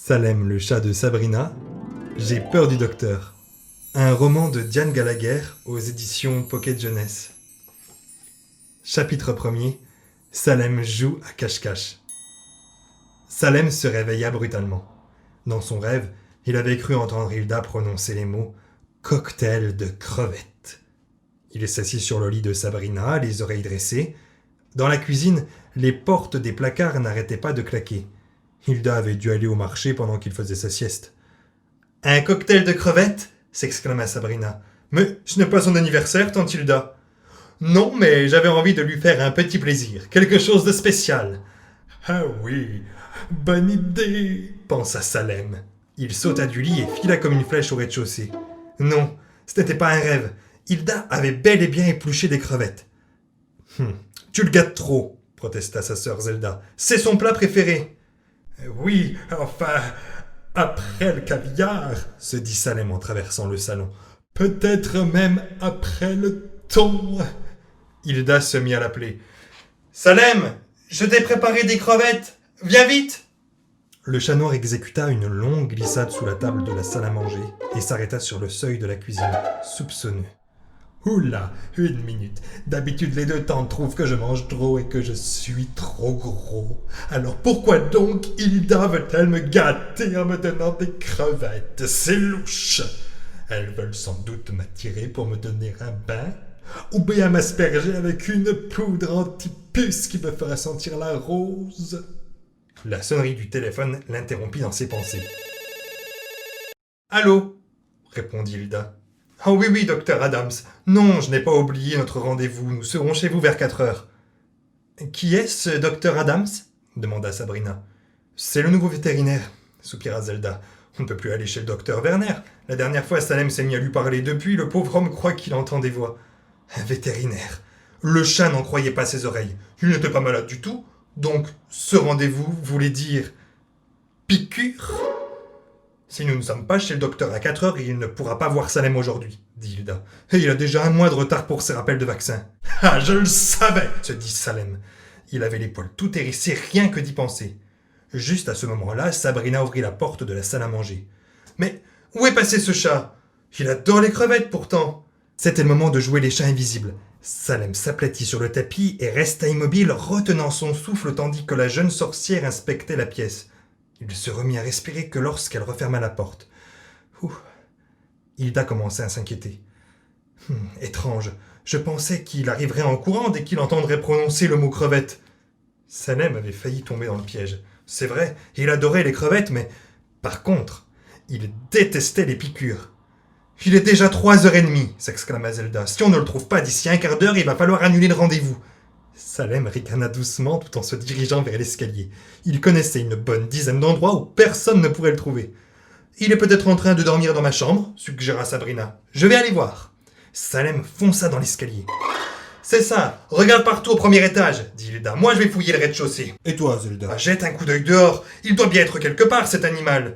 Salem, le chat de Sabrina, J'ai peur du docteur. Un roman de Diane Gallagher aux éditions Pocket Jeunesse. Chapitre 1er. Salem joue à cache-cache. Salem se réveilla brutalement. Dans son rêve, il avait cru entendre Hilda prononcer les mots « cocktail de crevettes ». Il s'assit sur le lit de Sabrina, les oreilles dressées. Dans la cuisine, les portes des placards n'arrêtaient pas de claquer. Hilda avait dû aller au marché pendant qu'il faisait sa sieste. « Un cocktail de crevettes ?» s'exclama Sabrina. « Mais ce n'est pas son anniversaire, tante Hilda. »« Non, mais j'avais envie de lui faire un petit plaisir, quelque chose de spécial. »« Ah oui, bonne idée !» pensa Salem. Il sauta du lit et fila comme une flèche au rez-de-chaussée. Non, ce n'était pas un rêve. Hilda avait bel et bien épluché des crevettes. « Tu le gâtes trop !» protesta sa sœur Zelda. « C'est son plat préféré. »« Oui, enfin, après le caviar, se dit Salem en traversant le salon. Peut-être même après le thon. » Hilda se mit à l'appeler. « Salem, je t'ai préparé des crevettes. Viens vite !» Le chat noir exécuta une longue glissade sous la table de la salle à manger et s'arrêta sur le seuil de la cuisine, soupçonneux. « Oula, une minute. D'habitude, les deux tantes trouvent que je mange trop et que je suis trop gros. Alors pourquoi donc Hilda veut-elle me gâter en me donnant des crevettes? C'est louche. Elles veulent sans doute m'attirer pour me donner un bain ou bien m'asperger avec une poudre anti-puce qui me fera sentir la rose. » La sonnerie du téléphone l'interrompit dans ses pensées. « Allô ?» répondit Hilda. « Oh oui, docteur Adams. Non, je n'ai pas oublié notre rendez-vous. Nous serons chez vous vers 4 heures. »« Qui est-ce, docteur Adams ?» demanda Sabrina. « C'est le nouveau vétérinaire, » soupira Zelda. « On ne peut plus aller chez le docteur Werner. La dernière fois, Salem s'est mis à lui parler. Depuis, le pauvre homme croit qu'il entend des voix. » Un vétérinaire. Le chat n'en croyait pas ses oreilles. Il n'était pas malade du tout. Donc, ce rendez-vous voulait dire... piqûre ? Si nous ne sommes pas chez le docteur à 4 heures, il ne pourra pas voir Salem aujourd'hui, dit Hilda. Et il a déjà un mois de retard pour ses rappels de vaccin. Ah, je le savais, se dit Salem. Il avait les poils tout hérissés rien que d'y penser. Juste à ce moment-là, Sabrina ouvrit la porte de la salle à manger. Mais où est passé ce chat? Il adore les crevettes pourtant. C'était le moment de jouer les chats invisibles. Salem s'aplatit sur le tapis et resta immobile, retenant son souffle tandis que la jeune sorcière inspectait la pièce. Il se remit à respirer que lorsqu'elle referma la porte. Hilda commençait à s'inquiéter. Étrange, je pensais qu'il arriverait en courant dès qu'il entendrait prononcer le mot crevette. Salem avait failli tomber dans le piège. C'est vrai, il adorait les crevettes, mais par contre, il détestait les piqûres. « Il est déjà 3h30, s'exclama Zelda. « Si on ne le trouve pas d'ici un quart d'heure, il va falloir annuler le rendez-vous. » Salem ricana doucement tout en se dirigeant vers l'escalier. Il connaissait une bonne dizaine d'endroits où personne ne pourrait le trouver. « Il est peut-être en train de dormir dans ma chambre, » suggéra Sabrina. « Je vais aller voir. » Salem fonça dans l'escalier. « C'est ça, regarde partout au premier étage, » dit Hilda. « Moi, je vais fouiller le rez-de-chaussée. »« Et toi, Zelda ?»« Jette un coup d'œil dehors. Il doit bien être quelque part, cet animal. »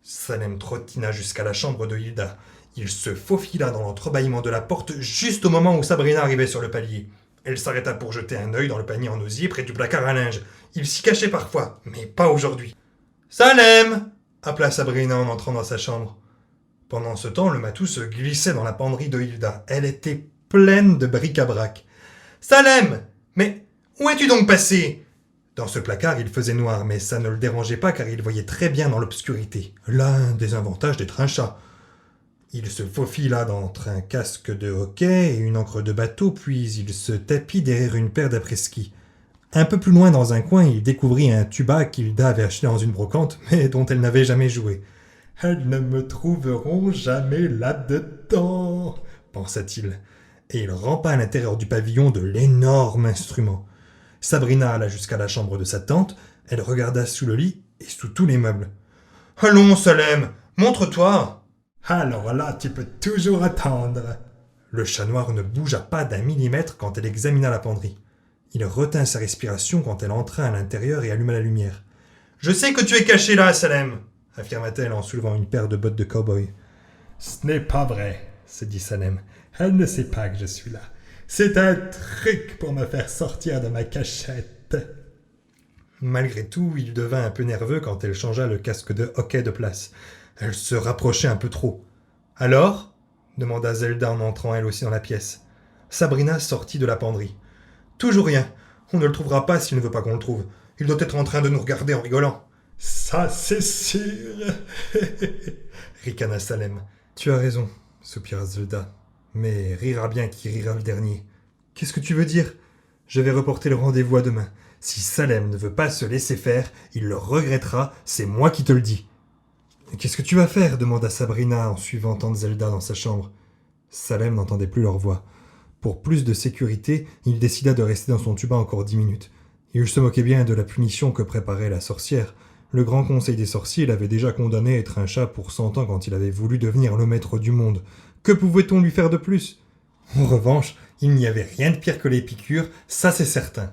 Salem trottina jusqu'à la chambre de Hilda. Il se faufila dans l'entrebâillement de la porte juste au moment où Sabrina arrivait sur le palier. Elle s'arrêta pour jeter un œil dans le panier en osier près du placard à linge. Il s'y cachait parfois, mais pas aujourd'hui. « Salem !» appela Sabrina en entrant dans sa chambre. Pendant ce temps, le matou se glissait dans la penderie de Hilda. Elle était pleine de bric-à-brac. « Salem ! Mais où es-tu donc passé ?» Dans ce placard, il faisait noir, mais ça ne le dérangeait pas car il voyait très bien dans l'obscurité. L'un des avantages d'être un chat. Il se faufila entre un casque de hockey et une ancre de bateau, puis il se tapit derrière une paire d'après-ski. Un peu plus loin dans un coin, il découvrit un tuba qu'Hilda avait acheté dans une brocante, mais dont elle n'avait jamais joué. « Elles ne me trouveront jamais là-dedans, » pensa-t-il, et il rampa à l'intérieur du pavillon de l'énorme instrument. Sabrina alla jusqu'à la chambre de sa tante, elle regarda sous le lit et sous tous les meubles. « Allons, Salem, montre-toi !» « Alors là, tu peux toujours attendre. » Le chat noir ne bougea pas d'un millimètre quand elle examina la penderie. Il retint sa respiration quand elle entra à l'intérieur et alluma la lumière. « Je sais que tu es caché là, Salem !» affirma-t-elle en soulevant une paire de bottes de cow-boy. « Ce n'est pas vrai, » se dit Salem. « Elle ne sait pas que je suis là. C'est un truc pour me faire sortir de ma cachette. » Malgré tout, il devint un peu nerveux quand elle changea le casque de hockey de place. Elle se rapprochait un peu trop. « Alors ?» demanda Zelda en entrant elle aussi dans la pièce. Sabrina sortit de la penderie. « Toujours rien. On ne le trouvera pas s'il ne veut pas qu'on le trouve. Il doit être en train de nous regarder en rigolant. »« Ça, c'est sûr !» ricana Salem. « Tu as raison, soupira Zelda. Mais rira bien qui rira le dernier. Qu'est-ce que tu veux dire ? Je vais reporter le rendez-vous à demain. Si Salem ne veut pas se laisser faire, il le regrettera, c'est moi qui te le dis. »« Qu'est-ce que tu vas faire ?» demanda Sabrina en suivant tante Zelda dans sa chambre. Salem n'entendait plus leur voix. Pour plus de sécurité, il décida de rester dans son tuba encore 10 minutes. Il se moquait bien de la punition que préparait la sorcière. Le grand conseil des sorciers l'avait déjà condamné à être un chat pour 100 ans quand il avait voulu devenir le maître du monde. Que pouvait-on lui faire de plus ? En revanche, il n'y avait rien de pire que les piqûres, ça c'est certain.